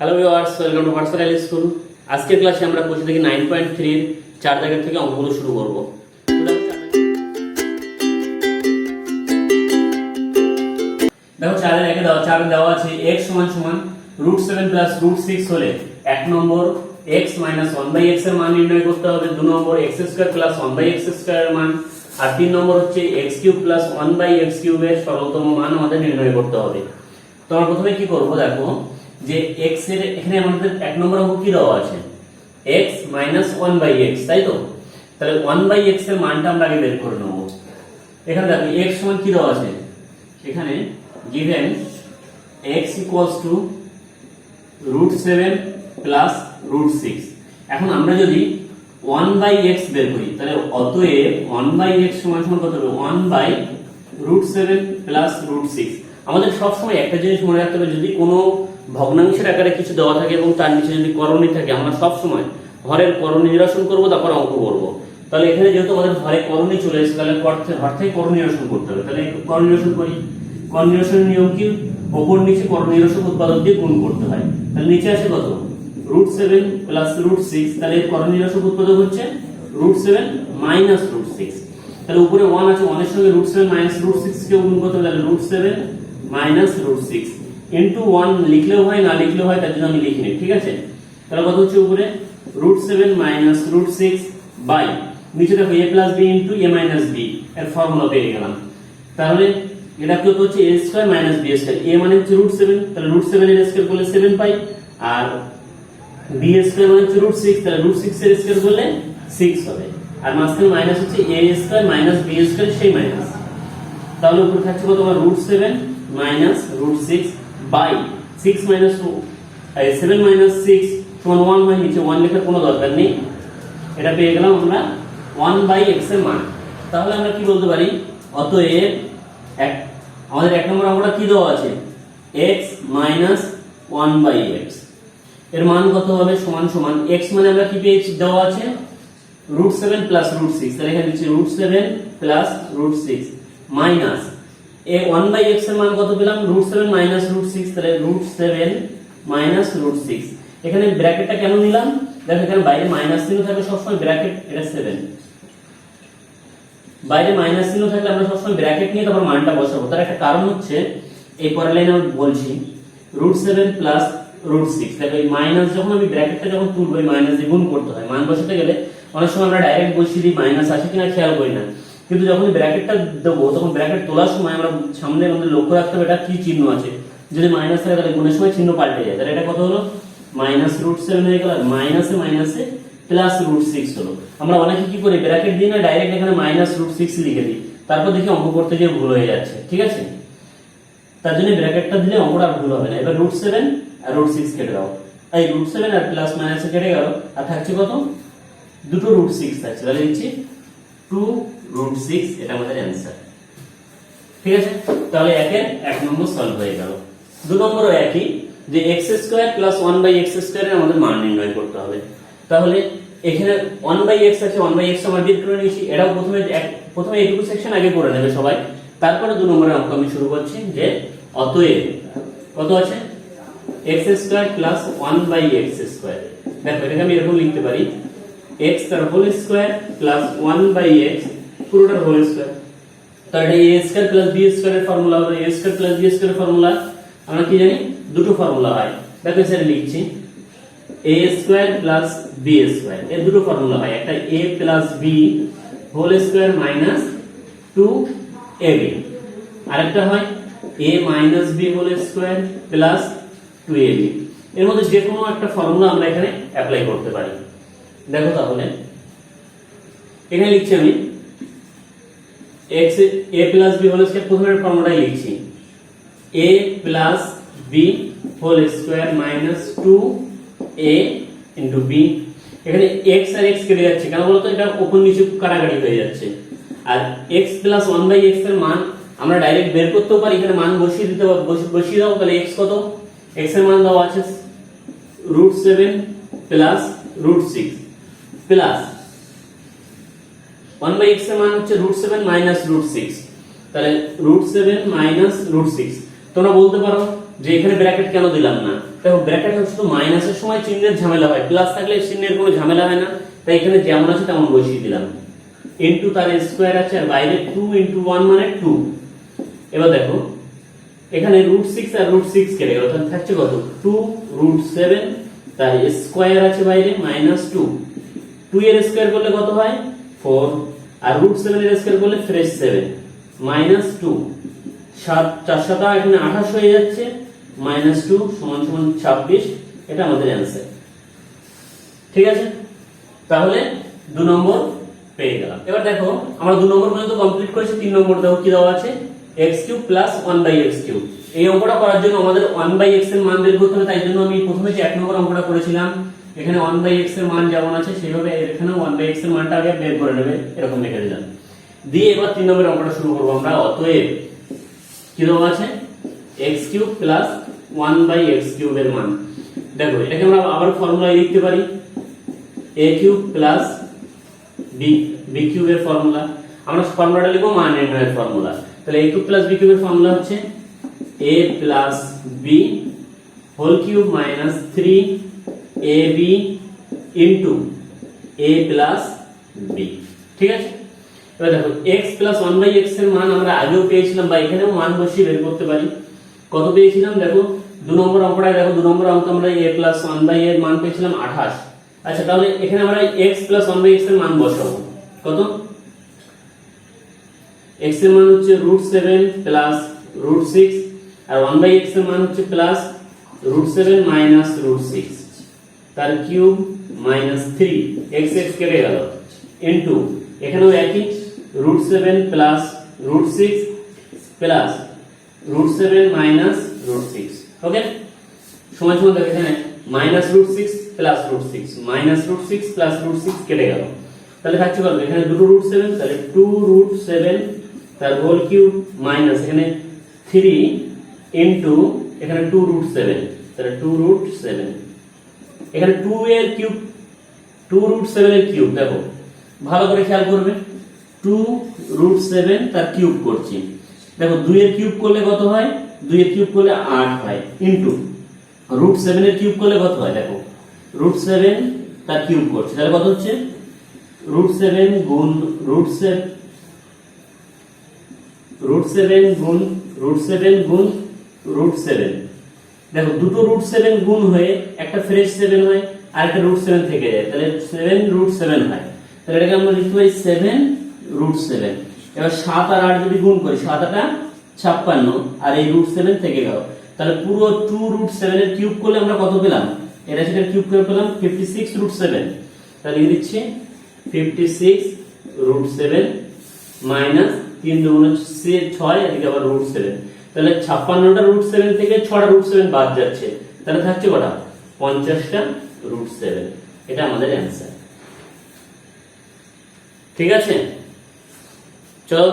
Hello viewers, welcome to versatile school. আজকের ক্লাসে আমরা কোর্স থেকে 9.3 এর 4 দাগের থেকে অঙ্কগুলো শুরু করব। দেখো 4 এর একে দাও, 4 দেওয়া আছে x = √7 + √6 হলে 1 নম্বর x - 1/x এর মান নির্ণয় করতে হবে, 2 নম্বর x² + 1/x² এর মান, আর 3 নম্বর হচ্ছে x³ + 1/x³ এর সরলতম মান আমাদের নির্ণয় করতে হবে। তো আমরা প্রথমে কি করব, দেখো যে x এর এখানে আমাদের 1 নম্বর অঙ্ক কি দেওয়া আছে, x - 1/x, তাই তো? তাহলে 1/x এর মানটা আমরা আগে বের করে নেব। এখানে দেখো x সমান কি দেওয়া আছে, এখানে given x = √7 + √6। এখন আমরা যদি 1/x বের করি তাহলে অতএব 1/x = কত হবে, 1/√7 + √6। আমাদের সব সময় একটা জিনিস মনে রাখতে হবে, যদি কোনো ভগ্নাংশের আকারে কিছু দেওয়া থাকে এবং তার নিচে যদি করণী থাকে, আমরা সব সময় হরের করণী নিরসন করব, তারপর অঙ্ক করব। তাহলে এখানে যেহেতু আমাদের হরে করণী চলে এসেছে, তাহলে হর থেকে করণী নিরসন করতে হবে। তাহলে করণী নিরসন করি। করণী নিরসনের নিয়ম কি, উপর নিচে করণী নিরসন উৎপাদক দিয়ে গুণ করতে হয়। তাহলে নিচে আসে কত, √7 + √6। তাহলে এর করণী নিরসন উৎপাদক হচ্ছে √7 - √6। তাহলে উপরে 1 আছে, 1 এর সঙ্গে √7 - √6 কে গুণ করতে হবে, তাহলে √7 - √6 ইনটু 1 লিখলেও হয়, না লিখলেও হয়, তার জন্য আমি লিখিনি, ঠিক আছে? তাহলে কত হচ্ছে উপরে √7 - √6 বাই নিচে দেখো a + b into a - b এর ফর্মুলা পেয়ে গেলাম। তাহলে এটা কি হচ্ছে a² - b²। a মানে হচ্ছে √7, তাহলে √7 এর স্কয়ার করলে 7 পাই, আর b² মানে হচ্ছে √6, তাহলে √6 এর স্কয়ার করলে 6 হবে, আর মাঝখানে মাইনাস হচ্ছে a² - b² সেই মাইনাস। তাহলে উপরে থাকছে কত, আমার √7 - √6 বাই 6 - 7 - 6 সমান 1 হয়, নিচে 1 লেখার কোনো দরকার নেই। এটা পেয়ে গেলাম আমরা 1/x এর মান। তাহলে আমরা কি বলতে পারি, অতএব আমাদের 1 নম্বর অঙ্কটা কি দেওয়া আছে, x - 1/x এর মান কত হবে, সমান x মানে আমরা কি পেয়েছি, দেওয়া আছে √7 + √6। তাহলে এখানে দিচ্ছি √7 + √6 মাইনাস 1/x এর মান কত পেলাম, √7 - √6। তাহলে √7 - √6। এখানে ব্র্যাকেটটা কেন নিলাম, দেখো এখানে বাইরে মাইনাস চিহ্ন থাকলে সবসময় ব্র্যাকেট, এটা 7 বাইরে মাইনাস চিহ্ন থাকলে আমরা সবসময় ব্র্যাকেট নিয়ে তারপর মানটা বসাবো। তার একটা কারণ হচ্ছে, এই পরের লাইনে আমি বলছি √7 + √6। দেখো এই মাইনাস যখন আমি ব্র্যাকেটটা যখন তুলবো, এই মাইনাস দিয়ে গুণ করতে হয়। মান বসাতে গেলে অনেক সময় আমরা ডাইরেক্ট বসিয়ে দিই, মাইনাস আসে কিনা খেয়াল করি না, কিন্তু যখন ব্র্যাকেটটা দেবো তখন ব্র্যাকেট তোলার সময় আমরা সামনে আমাদের লক্ষ্য রাখতে হবে এটা কি চিহ্ন আছে। যদি মাইনাস থাকে তাহলে গুণের সময় চিহ্ন পাল্টে যায়। তাহলে এটা কত হলো, -√7 হয়ে গেল, মাইনাসে মাইনাসে +√6 হলো। আমরা অনেকে কি করি, ব্র্যাকেট দিই না, ডাইরেক্ট এখানে -√6 লিখে দিই, তারপর দেখি অঙ্ক করতে গিয়ে ভুল হয়ে যাচ্ছে, ঠিক আছে? তার জন্য ব্র্যাকেটটা দিলে অঙ্কটা ভুল হবে না। এবার √7 আর √6 কেটে দাও, এই √7 আর প্লাস মাইনাসে কেটে গেল, আর থাকছে কত, দুটো √6 থাকছে। তাহলে দিচ্ছি 2√6, এটা আমাদের অ্যানসার, ঠিক আছে? তাহলে একের 1 নম্বর সলভ হয়ে গেল। 2 নম্বরও একই, যে x² + 1/x² এর আমাদের মান নির্ণয় করতে হবে। তাহলে এখানে 1/x আছে, 1/x আমরা বের করে নিয়েছি। এটাও প্রথমে এইটুকু সেকশন আগে করে নেবে সবাই, তারপরে 2 নম্বরের অঙ্ক আমি শুরু করছি। যে অতএব কত আছে, x² + 1/x²। দেখো এটাকে আমি এরকম লিখতে পারি, x তার হোল স্কয়ার প্লাস 1/x পুরোটার হোল স্কয়ার। তাহলে a² + b² এর ফর্মুলা হবে, a² + b² এর ফর্মুলা আমরা কি জানি, দুটো ফর্মুলা হয়। দেখো স্যার লিখছি a² + b² এর দুটো ফর্মুলা হয়, একটা a + b whole square minus 2ab, আরেকটা হয় a - b whole square plus 2ab। এর মধ্যে যে কোনো একটা ফর্মুলা আমরা এখানে অ্যাপ্লাই করতে পারি। দেখো তাহলে এখানে লিখছি আমি a + b হোল স্কয়ার, প্রথমের ফর্মুলাটাই লিখছি a + b whole square minus 2a into b। এখানে x আর x কেটে যাচ্ছে, কেন বলতো, এটা উপর নিচে কাটাকাটি হয়ে যাচ্ছে। আর x + 1/x এর মান আমরা ডাইরেক্ট বের করতেও পারি, এখানে মান বসিয়ে দিতে বসিয়ে দাও। তাহলে x কত, x এর মান দেওয়া আছে √7 + √6 প্লাস 1/x এর মান হচ্ছে √7 - √6। তাহলে √7 - √6। তোমরা বলতে পারো যে এখানে ব্র্যাকেট কেন দিলাম না, দেখো ব্র্যাকেটে শুধু মাইনাসের সময় চিহ্নের ঝামেলা হয়, প্লাস থাকলে চিহ্নের কোনো ঝামেলা হয় না, তাই এখানে যেমন আছে তেমন বসিয়ে দিলাম। ইনটু তার স্কয়ার আছে আর বাইরে 2 × 1 মানে 2। এবার দেখো এখানে √6 আর √6 কেটে গেল, তাহলে থাকছে কত 2√7, তার স্কয়ার আছে বাইরে -2। 2 এর স্কয়ার করলে কত হয় 4, আর √7 এর স্কয়ার করলে ফ্রেশ 7 -2। 7 4 7 এখানে 28 হয়ে যাচ্ছে, -2 = 26। এটা আমাদের অ্যানসার। ঠিক আছে, তাহলে 2 নম্বর পেয়ে গেলাম। এবার দেখো আমরা 2 নম্বর পর্যন্ত কমপ্লিট করেছি। 3 নম্বর দেখো কি দেওয়া আছে, x³ + 1/x³। এই অঙ্কটা করার জন্য আমাদের 1/x এর মান বের করতে হবে, তাই জন্য আমি প্রথমে যে 1 নম্বর অঙ্কটা করেছিলাম এখানে 1/x এর মান যেমন আছে সেইভাবে এখানেও 1/x এর মানটা আগে বের করে নেবে, এরকম লিখে দিলাম। দিয়ে এবার 3 নম্বরের অঙ্কটা শুরু করব আমরা। অতএব কি দেওয়া আছে, x³ + 1/x³ এর মান। দেখো এটাকে আমরা আবার ফর্মুলায় লিখতে পারি, a³ + b³ এর ফর্মুলা। আমরা ফর্মুলাটা লিখব মান নির্ণয়ের ফর্মুলা। তাহলে a³ + b³ এর ফর্মুলা হচ্ছে a + b whole cube - 3ab * a + b। ঠিক আছে, এবার দেখো x + 1/x এর মান আমরা আগেও পেয়েছিলাম, বা এখানেও মান বসিয়ে বের করতে পারি। কত পেয়েছিলাম দেখো 2 নম্বর অঙ্কটায়, দেখো 2 নম্বর অঙ্ক আমরা a + 1/a এর মান পেয়েছিলাম 28। আচ্ছা, তাহলে এখানে আমরা x + 1/x এর মান বসাবো। কত, x এর মান হচ্ছে √7 + √6, আর 1/x এর মান হচ্ছে প্লাস √7 - √6, তার কিউব -3, x কেটে গেল, ইনটু এখানেও একই √7 + √6 প্লাস √7 - √6। ওকে, সমান সমান দেখো এখানে -√6 + √6 -√6 + √6 কেটে গেল, তাহলে থাকছে কত, এখানে দুটো √7, তাহলে 2√7 তার হোল কিউব মাইনাস এখানে 3 ইনটু এখানে 2√7, তাহলে 2√7, এখানে 2 এর কিউব 2√7 এর কিউব। দেখো ভালো করে খেয়াল করবে, 2√7 তার কিউব করছি। দেখো 2 এর কিউব করলে কত হয়, 2 এর কিউব করলে 8 হয়, ইনটু √7 এর কিউব করলে কত হয়, দেখো √7 তার কিউব করছি, তাহলে কত হচ্ছে √7 গুণ √7 গুণ √7 গুণ √7। দেখো দুটো √7 গুণ হয়ে একটা ফ্রেশ 7 হয়, আর একটা √7 থেকে যায়, তাহলে 7√7 হয়। তাহলে এটাকে আমরা লিখতে পারি 7√7। এবার 7 আর 8 যদি গুণ করি, 7 8 56, আর এই √7 থেকে গেল, তাহলে পুরো 2√7 এর কিউব করলে আমরা কত পেলাম, এটা সেটা কিউব করে পেলাম 56√7। তাহলে লিখে দিচ্ছি 56√7 মাইনাস 3 × 6, এদিকে আবার √7, তাহলে 56টা √7 থেকে 6টা √7 বাদ যাচ্ছে, তাহলে থাকছে কটা 50টা √7। এটা আমাদের অ্যানসার। ঠিক আছে, চলো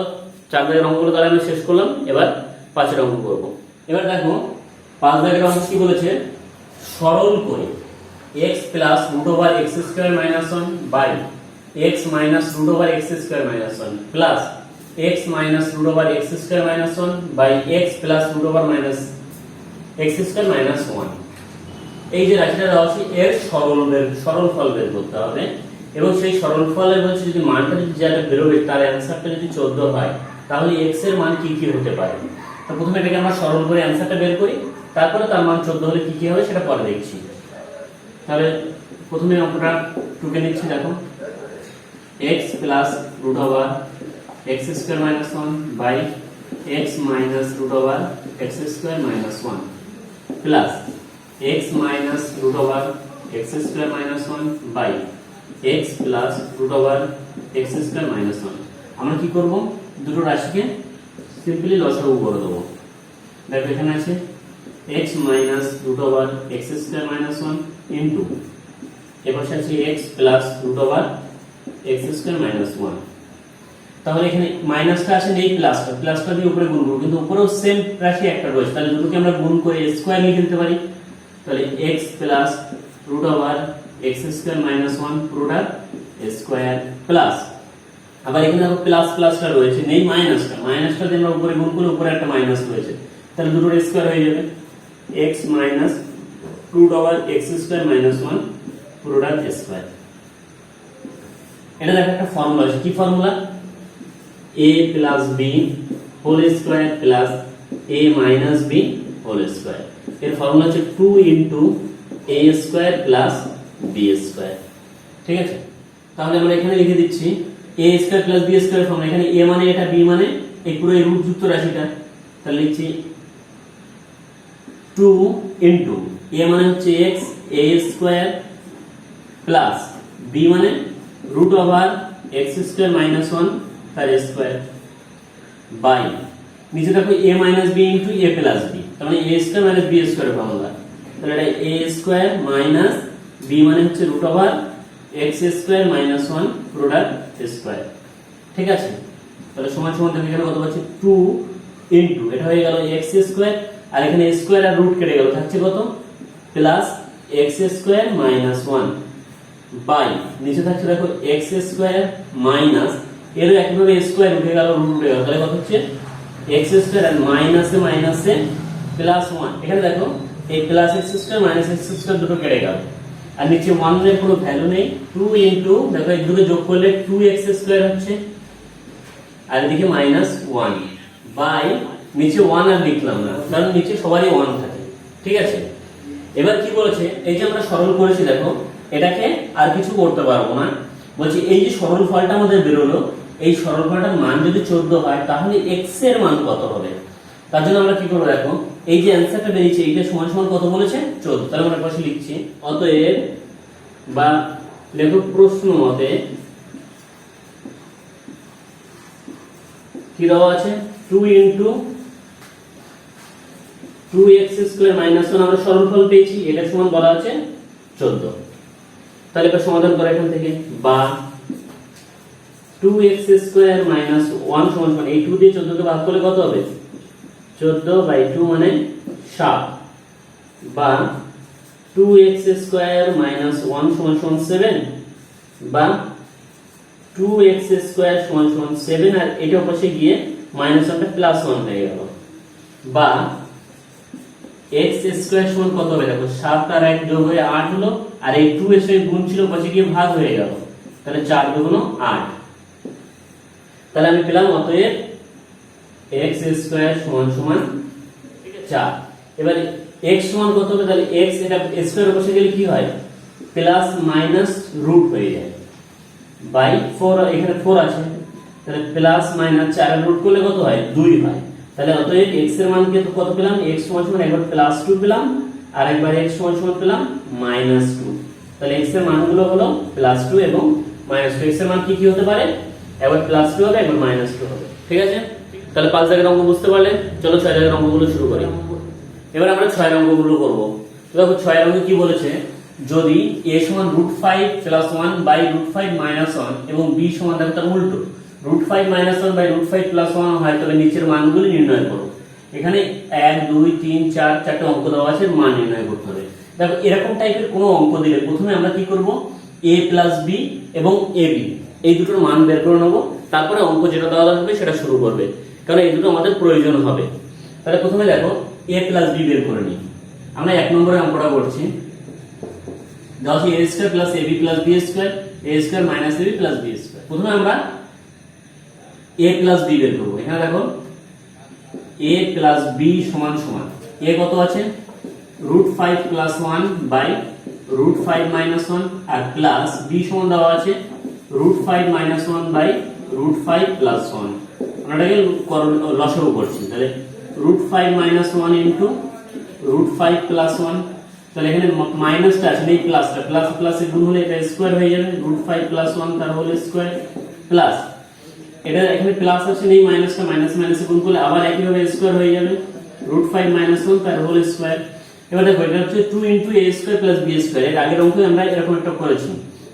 4 দাগের অঙ্কগুলো তাহলে আমি শেষ করলাম, এবার 5 এর অঙ্ক করব। এবার দেখো 5 দাগের অঙ্ক কি বলেছে, সরল করে x + √x² - 1 by x - √x² - 1 plus x - √x² - 1 by x + √x² - 1। এই যে রাশিটা দেওয়া আছে এর সরলফল বের করতে হবে, এবং সেই সরলফলের হচ্ছে যদি মানটা যদি যেটা বেরোবে তার অ্যানসারটা যদি 14 হয়, তাহলে x এর মান কি কি হতে পারে। তো প্রথমে এটাকে আমরা সরল করে অ্যানসারটা বের করি, তারপরে তার মান 14 হলে কি কি হবে সেটা পরে দেখছি। তাহলে প্রথমে অঙ্কটা টুকে নিচ্ছি। দেখো x + √x² - 1 by x - √x² - 1 plus x - √x² - 1 by x + √x² - 1। আমরা কি করব, দুটো রাশিকে সিম্পলি লসাগু করে দেব। দেখো এখানে আছে x - √x² - 1 ইনটু এপাশে আছে x + √x² - 1। তাহলে এখানে মাইনাসটা আছে, নেই প্লাসটা দিয়ে উপরে গুণ করব, কিন্তু উপরেও সেম রাশি একটা রয়েছে, তাহলে দুটোকে আমরা গুণ করে স্কয়ার লিখে দিতে পারি। তাহলে x + √x² - 1 পুরোটা স্কয়ার প্লাস, আবার এখানে দেখো প্লাসটা রয়েছে, নেই মাইনাসটা দিয়ে আমরা উপরে গুণ করলে উপরে একটা মাইনাস রয়েছে, তাহলে দুটোর স্কয়ার হয়ে যাবে। x - root over x square minus 1 product square। এটা দেখো একটা ফর্মুলা আছে, কি formula? a plus b whole square plus a minus b whole square। এর ফর্মুলা হচ্ছে 2 into a square plus b square। ঠিক আছে, তাহলে আমরা এখানে লিখে দিচ্ছি a square plus b square formula. এখানে a মানে এটা, b মানে এই পুরো এই রুট যুক্ত রাশিটা, তাহলে লিখছি 2 into a মানে হচ্ছে x a square plus b মানে root over x square minus 1 তার স্কয়ার বাই নিচে দেখো a minus b into a plus b, তার মানে a square minus b square formula. তাহলে এটা a square minus b মানে হচ্ছে root over x square minus 1 product square. ঠিক আছে, তাহলে সমান সমান দেখো এখানে কত পাচ্ছি 2 into এটা হয়ে গেল x স্কয়ার, আর এখানে স্কয়ার আর রুট কেটে গেল, থাকছে কত plus x square minus 1 by নিচে থাকছে দেখো x স্কয়ার মাইনাস এর একইভাবে স্কয়ার উঠে গেল, রুট উঠে গেল, তাহলে কত হচ্ছে x স্কয়ার আর মাইনাসে মাইনাসে প্লাস 1। এখানে দেখো এই plus x square minus x square দুটো কেটে গেল, আর নিচে 1 এর কোনো ভ্যালু নেই। 2 ইনটু দেখো এই দুটো যোগ করলে 2x স্কয়ার হচ্ছে, আর এদিকে মাইনাস 1 বাই নিচে 1 আর লিখলাম না, কারণ নিচে সবারই 1 থাকে। ঠিক আছে, এবার কি বলেছে, এই যে আমরা সরল করেছি দেখো, এটাকে আর কিছু করতে পারবো না। বলছি এই যে সরল ফলটা আমাদের বেরোলো, এই সরল ফলটার মান যদি 14 হয় তাহলে x এর মান কত হবে? তার জন্য আমরা কি করব দেখো, এই যে অ্যানসারটা বেরিয়েছে এটা সমান সমান কত বলেছে 14, তাহলে আমরা পাশে লিখছি অতএব বা লেখক প্রশ্ন মতে কি দেওয়া আছে 2 into 2x square minus 1 আমরা সরলফল পেয়েছি, এটা সমান বলা আছে 14। তাহলে এবার সমাধান করা এখান থেকে, বা 2x square minus 1 সমান সমান এই 2 দিয়ে 14 কে ভাগ করলে কত হবে 14/2 মানে 7, বা 2x square minus 1 সমান সমান 7, বা 2x square সমান সমান 7 আর এটা পাশে গিয়ে মাইনাস 1টা প্লাস 1 হয়ে গেল, বা x স্কয়ার সমান কত হবে দেখো 7 আর 1 যোগ হয়ে 8 হলো, আর এই 2 এর সঙ্গে গুণ ছিল পাশে গিয়ে ভাগ হয়ে গেল, তাহলে 4 দুগুণ 8। তাহলে আমি পেলাম অতএব x স্কয়ার সমান সমান 4। এবার x সমান কত হবে, তাহলে x এটা স্কয়ার বসে গেলে কি হয় প্লাস মাইনাস রুট হয়ে যায় বাই 4, এখানে 4 আছে, তাহলে প্লাস মাইনাস 4 এর রুট করলে কত হয় 2 হয়। তাহলে অতএব x এর মান কত পেলাম, x সমান সমান একবার প্লাস 2 পেলাম আর একবার x সমান সমান পেলাম মাইনাস 2। তাহলে x এর মানগুলো হলো প্লাস 2 এবং মাইনাস 2। x এর মান কি কি হতে পারে, একবার প্লাস 2 হবে একবার মাইনাস 2 হবে। ঠিক আছে, তাহলে 5 দাগের অঙ্ক বুঝতে পারলে, চলো 6 দাগের অঙ্কগুলো শুরু করি। এবার আমরা 6 এর অঙ্কগুলো করব। তো দেখো 6 এর অঙ্কে কি বলেছে, যদি a সমান √5 + 1 বাই √5 - 1 এবং b সমান দেখো তার উল্টো √5 - 1 বাই √5 + 1 হয়, তবে নিচের মানগুলো নির্ণয় করো। এখানে 1 2 3 4 চারটি অঙ্ক দেওয়া আছে, মান নির্ণয় করতে হবে। দেখো এরকম টাইপের কোনো অঙ্ক দিলে প্রথমে আমরা কি করব, a + b এবং ab এই দুটোর মান বের করে নেব, তারপরে অঙ্ক যেটা দেওয়া হবে সেটা শুরু করবে, কারণ এই দুটো আমাদের প্রয়োজন হবে। তাহলে প্রথমে দেখো a + b বের করে নিই। আমরা 1 নম্বরে অঙ্কটা করছি, দেওয়া আছে a² + ab + b² a² - ab + b²। প্রথমে আমরা a + b বের করব। এখানে দেখো a + b সমান সমান a কত আছে √5 + 1 বাই √5 - 1 আর প্লাস b সমান দেওয়া আছে √5 - 1 বাই √5 + 1। আমরা এটাকে লসাগু করছি, তাহলে √5 - 1 ইনটু √5 + 1। তাহলে এখানে মাইনাসটা আছে, এই প্লাসটা প্লাস প্লাসে গুণ হলে এটা স্কয়ার হয়ে যাবে, √5 + 1 তার হোল স্কয়ার প্লাস এটা এখানে প্লাস আছে, এই মাইনাসটা মাইনাস মাইনাসে গুণ করলে আবার একইভাবে স্কয়ার হয়ে যাবে, √5 - 1 তার হোল স্কয়ার। এবার দেখো এটা হচ্ছে 2 * a² + b²। এর আগের অঙ্কে আমরা এরকম একটা করেছি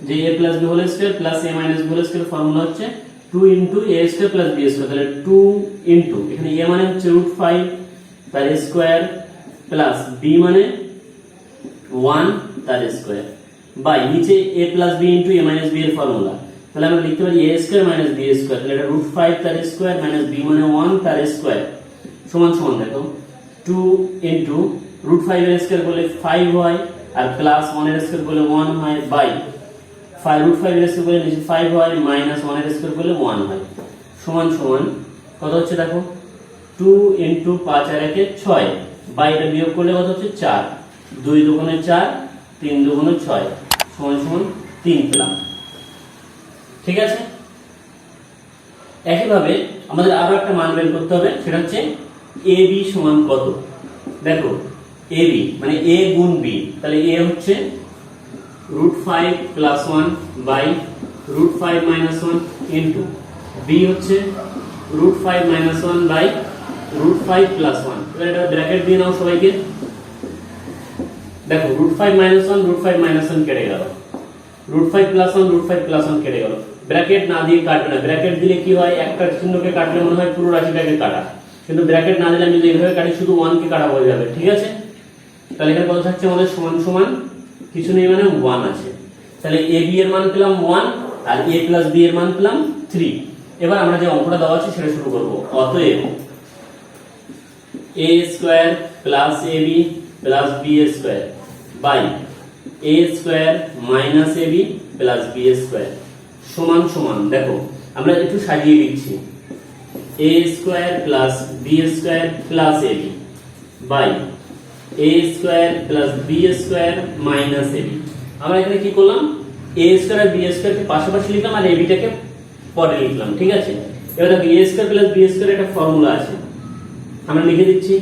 যে a + b whole square plus a - b whole square formula হচ্ছে 2 * a² + b²। তাহলে 2 ইনটু এখানে a মানে হচ্ছে √5 তার স্কয়ার প্লাস b মানে 1 তার স্কয়ার বাই নিচে a + b * a - b এর ফর্মুলা। তাহলে আমরা লিখতে পারি a² - b²। তাহলে এটা √5 তার স্কয়ার মাইনাস b মানে 1 তার স্কয়ার সমান সমান দেখো 2 * রুট 5 এর স্কয়ার করলে 5 হয় আর প্লাস 1 এর স্কয়ার করলে 1 হয় বাই রুট 5 এর স্কয়ার করলে নিচে 5 হয় মাইনাস 1 এর স্কয়ার করলে 1 হয় সমান সমান কত হচ্ছে দেখো 2 ইনটু 5 আর 1 এ 6 বাই এটা বিয়োগ করলে কত হচ্ছে 4 2 দুগুণে 4 3 দুগুণে 6 সমান সমান 3 পেলাম। ঠিক আছে, একইভাবে আমাদের আরো একটা মান বের করতে হবে, সেটা হচ্ছে ab সমান কত। দেখো ab মানে a গুণ b, তাহলে a হচ্ছে √5 plus 1 by √5 minus 1 into b হচ্ছে √5 মাইনাস 1 বাই √5 প্লাস 1। এবার এটা ব্র্যাকেট দিয়ে নাও সবাইকে। দেখো √5 মাইনাস 1 √5 মাইনাস 1 কেটে গেল, √5 প্লাস 1 √5 প্লাস 1 কেটে গেল। ব্র্যাকেট না দিয়ে কাটবে না, ব্র্যাকেট দিলে কি হয় একটা চিহ্নকে কাটলে মনে হয় পুরো রাশিটাকে কাটা, কিন্তু ব্র্যাকেট না দিলে আমি যদি এইভাবে কাটি শুধু 1 কে কাটা হয়ে যাবে। ঠিক আছে, তাহলে এখানে কত থাকছে আমাদের সমান সমান কিছু নেই মানে 1 আছে। তাহলে ab এর মান পেলাম 1 আর a প্লাস b এর মান পেলাম 3। এবার আমরা যে অঙ্কটা দেওয়া আছে সেটা শুরু করব। অতএব a square plus ab plus b square by a square minus ab plus b square সমান সমান, দেখো আমরা একটু সাজিয়ে লিখছি, a square plus b square plus ab by a square plus b square minus ab। আমরা এখানে কি করলাম, a স্কয়ার আর b স্কয়ার কে পাশাপাশি লিখলাম আর ab টাকে পরে লিখলাম। ঠিক আছে, এবার দেখো a square plus b square একটা ফর্মুলা আছে, আমরা লিখে দিচ্ছি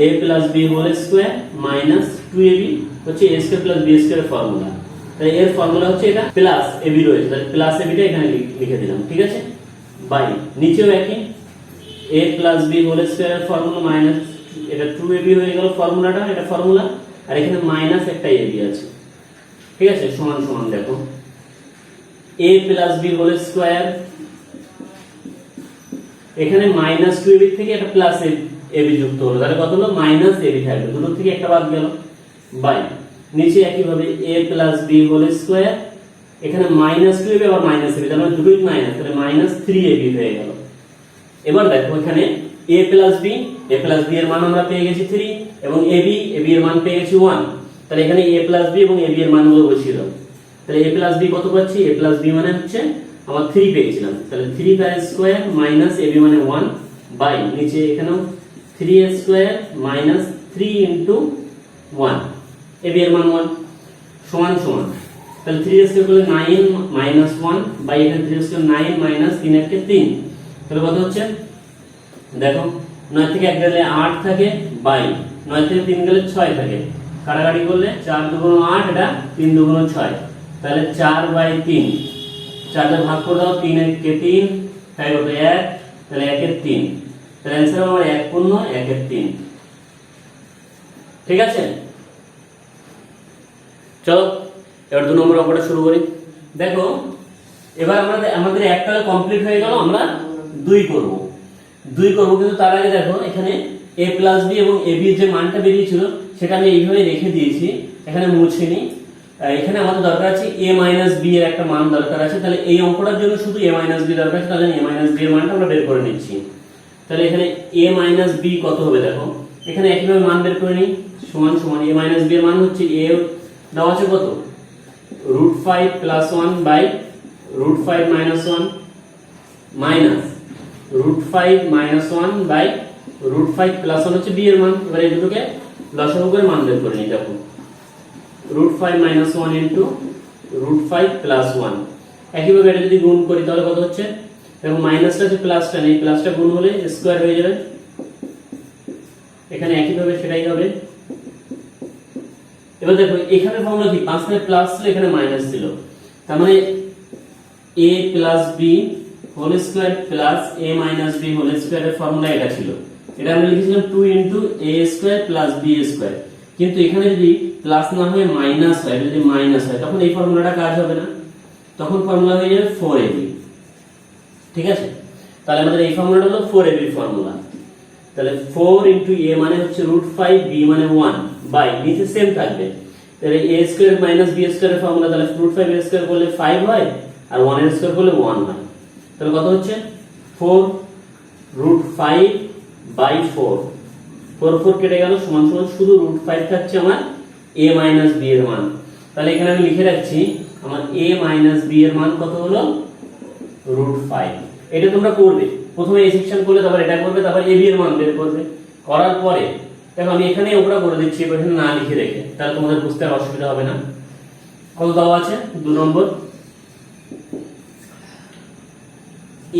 a plus b whole square minus 2ab হচ্ছে a square plus b square এর ফর্মুলা। তাহলে এর ফর্মুলা হচ্ছে এটা প্লাস ab রয়েছে, তাহলে প্লাস ab টা এখানে লিখে দিলাম। ঠিক আছে, বাই নিচেও একই a plus b whole square এর ফর্মুলা মাইনাস এটা 2ab হয়ে গেল ফর্মুলাটা, এটা ফর্মুলা, আর এখানে মাইনাস একটা ab আছে। ঠিক আছে, সমান সমান দেখো a plus b whole square, এখানে মাইনাস 2ab থেকে একটা প্লাস ab যুক্ত হলো, তাহলে কত হলো মাইনাস ab থাকবে, দুটো থেকে একটা বাদ গেল, বাই নিচে একই ভাবে a plus b whole square, এখানে মাইনাস 2ab আবার মাইনাস ab, তাহলে দুটোই মাইনাস, তাহলে মাইনাস 3ab হয়ে গেল। এবার দেখো এখানে a প্লাস b এর মান আমরা পেয়ে গেছি 3 এবং ab এর মান পেয়ে গেছি 1, তাহলে এখানে a প্লাস b এবং ab এর মানগুলো বসিয়ে দাও। তাহলে a প্লাস b কত পাচ্ছি, a প্লাস b মানে হচ্ছে আমরা 3 পেয়েছিলাম, তাহলে 3 তার স্কয়ার মাইনাস ab মানে 1 বাই নিচে এখানেও 3a square minus 3 into 1 ab এর মান 1 সমান সমান, তাহলে 3 স্কয়ার করলে 9 মাইনাস 1 বাই এখানে 3 স্কয়ার 9 মাইনাস 3 এর কে 3, তাহলে কত হচ্ছে দেখো 9 থেকে 1 গেলে 8 থাকে বাই 9 থেকে 3 গেলে 6 থাকে, কাটাকাটি করলে 4 দুগুণ 8, এটা 3 দুগুণ 6, তাহলে 4 বাই 3, 4 দিয়ে ভাগ করে দাও, 3 এর কে 3 তাই কত 1, তাহলে 1 এর 3, তাহলে आंसर আমার 1 পূর্ণ 1 এর 3। ঠিক আছে, চলো এবার 2 নম্বর অঙ্কটা শুরু করি। দেখো এবার আমাদের একটা কমপ্লিট হয়ে গেল, আমরা 2 করব, কিন্তু তার আগে দেখো এখানে a প্লাস b এবং ab এর যে মানটা বেরিয়েছিল সেটা আমি এইভাবে রেখে দিয়েছি, এখানে মুছিনি। এখানে আমাদের দরকার আছে a মাইনাস b এর একটা মান দরকার আছে, তাহলে এই অঙ্কটার জন্য শুধু a মাইনাস b দরকার আছে, তাহলে a মাইনাস b এর মানটা আমরা বের করে নিচ্ছি। তাহলে এখানে a মাইনাস b কত হবে দেখো, এখানে একইভাবে মান বের করে নিই, সমান সমান a মাইনাস b এর মান হচ্ছে a দেওয়া আছে কত √5 plus 1 by √5 minus 1 minus √5 minus 1 by √5 plus 1 হচ্ছে b এর মান। এবার এই দুটোকে লসাগু করে মান বের করে নিই, দেখো √5 মাইনাস 1 ইনটু √5 প্লাস 1, একইভাবে এটা যদি গুণ করি তাহলে কত হচ্ছে দেখো মাইনাসটা যে প্লাসটা নেই, প্লাসটা গুণ হলে স্কয়ার হয়ে যাবে, এখানে একইভাবে সেটাই হবে। এবার দেখো এখানে ফর্মুলা কি 5 এর প্লাস ছিল, এখানে মাইনাস ছিল, তার মানে a plus b whole square plus a minus b whole square এর ফর্মুলা এটা ছিল, এটা আমরা লিখেছিলাম 2 into a square plus b square, কিন্তু এখানে যদি প্লাস না হয়ে মাইনাস হয়, যদি মাইনাস হয় তখন এই ফর্মুলাটা কাজ হবে না, তখন ফর্মুলা হয়ে যাবে 4ab। ঠিক আছে, তাহলে আমাদের এই ফর্মুলাটা হলো 4ab ফর্মুলা। তাহলে 4 ইনটু a মানে হচ্ছে √5, b মানে 1 বাই নিচে সেম থাকবে, তাহলে a square minus b square এর ফর্মুলা, তাহলে √5 a স্কয়ার করলে 5 হয় আর 1 এর স্কয়ার করলে 1 হয়, তাহলে কত হচ্ছে 4 √5 বাই 4 4 4 কেটে গেল, সমান সমান শুধু √5 থাকছে আমার a মাইনাস b এর মান। তাহলে এখানে আমি লিখে রাখছি আমার a মাইনাস b এর মান কত হলো √5। এটা তোমরা করবে, প্রথমে এই সেকশন করলে তারপর এটা করবে, তারপর a b এর মান বের করবে। করার পরে দেখো আমি এখানে ওপরে করে দিচ্ছি, এখানে না লিখে রেখে, তাহলে তোমাদের বুঝতে আর অসুবিধা হবে না। কত দেওয়া আছে 2 number,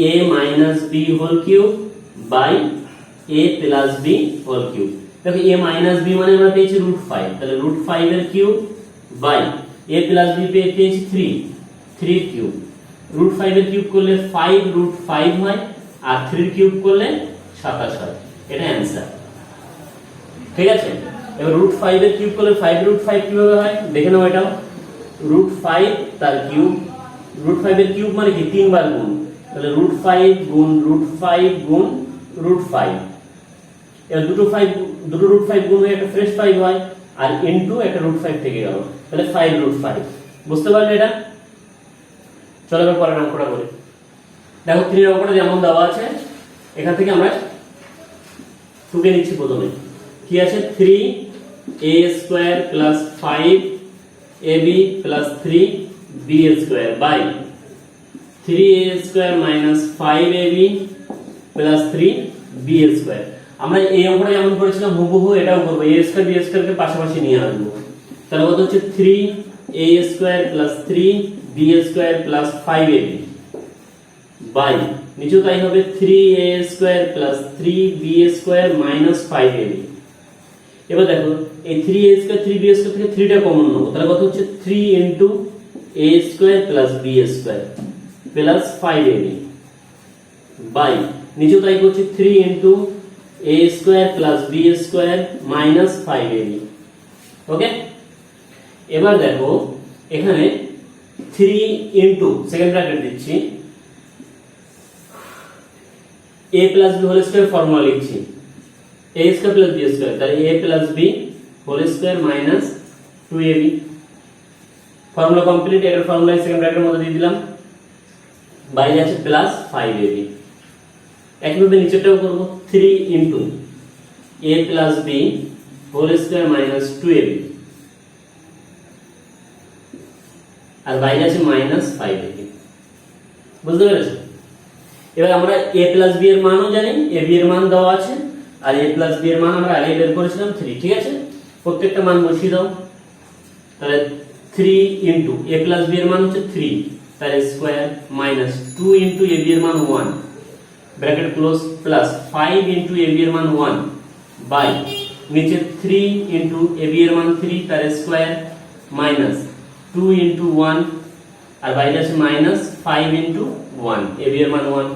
a minus b whole cube by a plus b whole cube. দেখো a মাইনাস b মানে আমরা পেয়েছি √5, তাহলে √5 এর cube by a plus b পেয়েছি 3 কিউব। √5 এর কিউব করলে 5√5 হয়, আর 3 এর কিউব করলে 27 হয়। এটা অ্যানসার, ঠিক আছে। এবার √5 এর কিউব করলে 5√5 কিভাবে হয় দেখে নাও। এটাও √5 তার কিউব, √5 এর কিউব মানে কি 3 বার গুণ, তাহলে √5 গুণ √5 গুণ √5। এবার দুটো √5 গুণ হয়ে একটা ফ্রেশ 5 হয়, আর ইনটু একটা √5 থেকে গেল, তাহলে 5√5। বুঝতে পারলে এটা? চলো এবার পরের অঙ্কটা করি। দেখো 3 অঙ্কটা যেমন দেওয়া আছে, এখান থেকে আমরা টুকে নিচ্ছি। প্রথমে কি আছে 3a² plus 5ab plus 3b² by 3a² minus 5ab plus 3b²। আমরা এই অঙ্কটা যেমন করেছিলাম হুবহু এটাও করব, a² b² কে পাশাপাশি নিয়ে আসবো। তাহলে কত হচ্ছে 3a² plus 3b² plus 5ab by নিচেও তাই হবে 3a² plus 3b² minus 5ab। এবার দেখো এই 3a² 3b² থেকে 3টা কমন নেবো, তাহলে কত হচ্ছে 3 into a² plus b² plus 5ab by নিচেও তাই করছি 3 into a² plus b² minus 5ab। ওকে, এবার দেখো এখানে 3 ইনটু সেকেন্ড ব্র্যাকেট দিচ্ছি a plus b whole square formula লিখছি a² প্লাস b², তাহলে a plus b whole square minus 2ab। Formula complete. এর ফর্মুলা সেকেন্ড ব্র্যাকেটের মধ্যে দিয়ে দিলাম, বাইরে আছে প্লাস 5ab। একইভাবে নিচেরটাও করব 3 into a plus b whole square minus 2ab, আর বাইরে আছে মাইনাস 5ab। বুঝতে পেরেছো? এবার আমরা a প্লাস b এর মানও জানি, a b এর মান দেওয়া আছে, আর a প্লাস b এর মান আমরা আগে বের করেছিলাম 3। ঠিক আছে, প্রত্যেকটা মান বসিয়ে দাও। তাহলে 3 ইনটু a প্লাস b এর মান হচ্ছে 3, তার square minus 2 into a b এর মান 1 bracket close plus 5 into a b এর মান 1 বাই নিচে 3 ইনটু a b এর মান 3 তার স্কয়ার মাইনাস 2 ইনটু 1, আর বাইরে আছে মাইনাস 5 ইনটু 1 a b এর মান 1।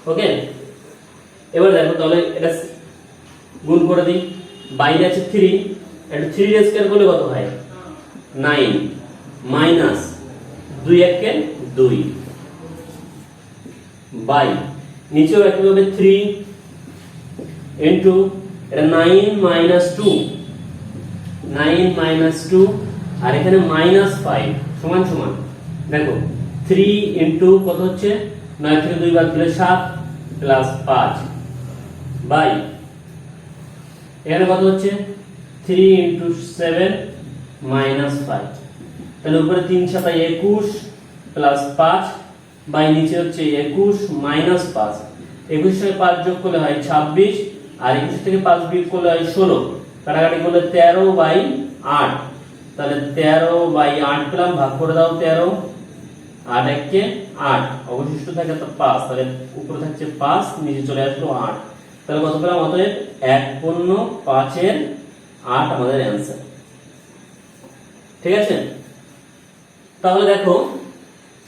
ওকে, এবার দেখো তাহলে এটা গুণ করে দিই। বাইরে আছে 3, এটা 3 এর স্কয়ার করলে কত হয় 9 মাইনাস 2 একে 2 বাই নিচেও একইভাবে 3 ইনটু এটা 9 মাইনাস 2 আর এখানে মাইনাস 5 সমান সমান দেখো 3 ইনটু কত হচ্ছে 9 থেকে 2 বাদ দিলে 7 প্লাস 5 বাই এখানে কত হচ্ছে 3 ইনটু 7 মাইনাস 5। তাহলে উপরে 3 7 21 প্লাস 5 বাই নিচে হচ্ছে 21 মাইনাস 5। 21 থেকে 5 যোগ করলে হয় 26, আর 21 থেকে 5 বিয়োগ করলে হয় 16, কাটাকাটি করলে 13/8। তাহলে 13/8 পেলাম, ভাগ করে দাও 13, 8 একে 8, অবশিষ্ট থাকে তো 5, তাহলে উপরে থাকছে 5, নিচে চলে আসলো 8। তাহলে কত পেলাম? অতএব 1/5 আমাদের অ্যান্সার। ঠিক আছে, তাহলে দেখো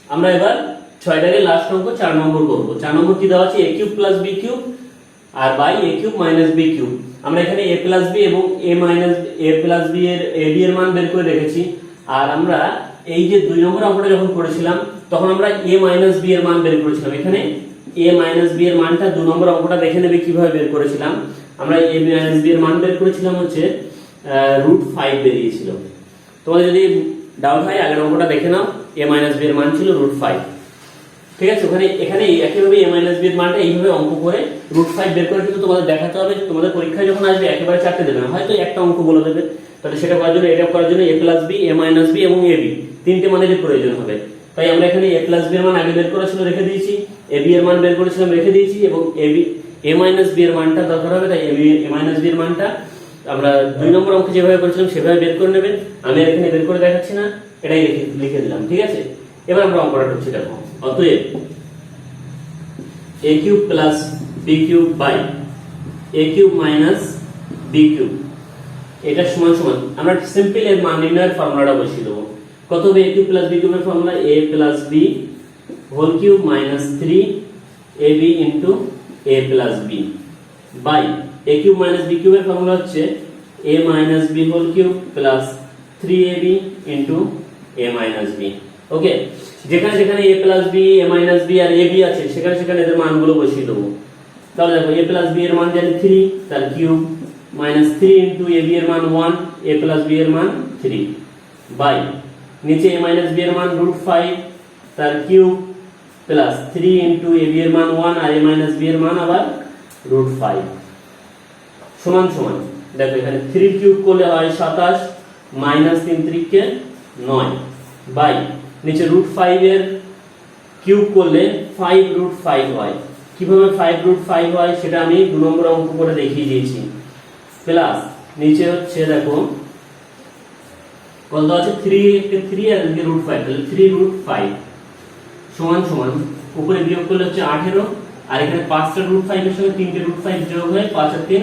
আমরা এবার 6টাকে লাস্ট অঙ্ক 4 নম্বর করব। 4 নম্বর কি দেওয়া আছে a³ plus b³ R by a³ minus b³। আমরা এখানে a প্লাস b এবং a প্লাস b এর ab এর মান বের করে রেখেছি। আর আমরা এই যে 2 নম্বর অঙ্কটা যখন করেছিলাম তখন আমরা a মাইনাস b এর মান বের করেছিলাম। এখানে a মাইনাস b এর মানটা 2 নম্বর অঙ্কটা দেখে নেবে কিভাবে বের করেছিলাম। আমরা a মাইনাস b এর মান বের করেছিলাম হচ্ছে √5 বেরিয়েছিল। তোমাদের যদি ডাউট হয় আগের অঙ্কটা দেখে নাও, a মাইনাস b এর মান ছিল √5। ঠিক আছে, ওখানে এখানে একইভাবে a মাইনাস b এর মানটা এইভাবে অঙ্ক করে √5 বের করে কিন্তু তোমাদের দেখাতে হবে। তোমাদের পরীক্ষায় যখন আসবে একেবারে চারটে দেবে না, হয়তো একটা অঙ্ক বলে দেবে। তাহলে সেটা করার জন্য, এটা করার জন্য a plus b, a minus b এবং ab তিনটে মানের প্রয়োজন হবে। তাই আমরা এখানে a প্লাস b এর মান আগে বের করা ছিল, রেখে দিয়েছি, ab এর মান বের করেছিলাম, রেখে দিয়েছি, এবং a মাইনাস b এর মানটা দরকার হবে। তাই a মাইনাস b এর মানটা আমরা 2 নম্বর অঙ্কে যেভাবে করেছিলাম সেভাবে বের করে নেবেন। আমি এখানে বের করে দেখাচ্ছি না, এটাই লিখে দিলাম। ঠিক আছে, এবার আমরা অঙ্কটা করছি। দেখো, অতএব a cube plus b cube by a cube minus b cube, এটা সমান সমান আমরা সিম্পল এর মান নির্ণয়ের ফর্মুলাটা বসিয়ে দেবো। কত হবে a কিউব প্লাস b কিউবের formula? a plus b whole cube minus 3ab into a plus b by a cube minus b কিউবের ফর্মুলা হচ্ছে a minus b whole cube plus 3ab into a minus b। Okay, যেখানে যেখানে a plus b, a minus b আর ab আছে সেখানে সেখানে এদের মানগুলো বসিয়ে দেবো। তাহলে দেখো, a প্লাস b এর মান জানি 3, তার কিউব, মাইনাস 3 ইনটু ab এর মান 1, a প্লাস b এর মান 3 বাই নিচে a মাইনাস b এর মান √5, তার কিউব, প্লাস 3 ইনটু ab এর মান 1 আর a মাইনাস b এর মান আবার √5 সমান সমান। দেখো, এখানে 3 কিউব করলে হয় 27, মাইনাস 3 × 9 বাই নিচে √5 এর কিউব করলে 5√5 হয়। কিভাবে 5√5 হয় সেটা আমি 2 নম্বর অঙ্ক করে দেখিয়ে দিয়েছি। প্লাস নিচে হচ্ছে দেখো কত আছে, 3 আর এদিকে √5, তাহলে 3√5 সমান সমান উপরে বিয়োগ করলে হচ্ছে 18, আর এখানে 5টা √5 এর সঙ্গে 3টে √5 যোগ হয়ে 5 আর 3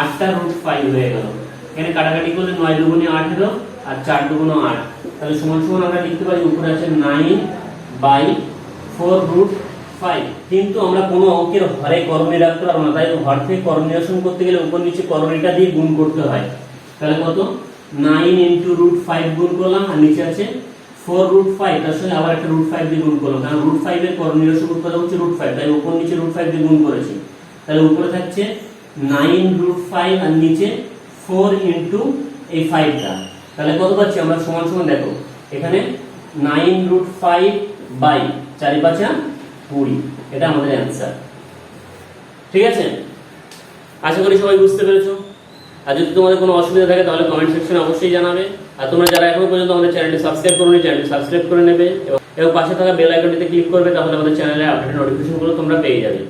8টা √5 হয়ে গেল। এখানে কাটাকাটি করলে 9 দুগুণে 18 আর 4 দুগুণে 8, তাহলে সমান সমান আমরা লিখতে পারি উপরে আছে 9/4√5। কিন্তু আমরা কোনো অঙ্কের হরে করণী রাখতে পারবো না, তাই হর থেকে করণ নিরসন করতে গেলে উপর নিচে করণীটা দিয়ে গুণ করতে হয়। তাহলে কত, 9 × √5 গুণ করলাম, আর নিচে আছে 4√5, তার সঙ্গে আবার একটা √5 দিয়ে গুণ করলাম, কারণ √5 এর করণ নিরসন উৎপাদক হচ্ছে √5, তাই উপর নিচে √5 দিয়ে গুণ করেছি। তাহলে উপরে থাকছে 9√5 আর নিচে 4 ইনটু এই 5টা, তাহলে কত পাচ্ছি আমরা? সমান সমান দেখো, এখানে 9√5 বাই 4 × 5 = 20, এটা আমাদের অ্যানসার। ঠিক আছে, আশা করি সবাই বুঝতে পেরেছো। আর যদি তোমাদের কোনো অসুবিধা থাকে তাহলে কমেন্ট সেকশনে অবশ্যই জানাবে। আর তোমরা যারা এখনো পর্যন্ত আমাদের চ্যানেলটি সাবস্ক্রাইব করোনি, চ্যানেলটি সাবস্ক্রাইব করে নেবে এবং পাশে থাকা বেল আইকনটিতে ক্লিক করবে, তাহলে আমাদের চ্যানেলের আপডেট নোটিফিকেশনগুলো তোমরা পেয়ে যাবে।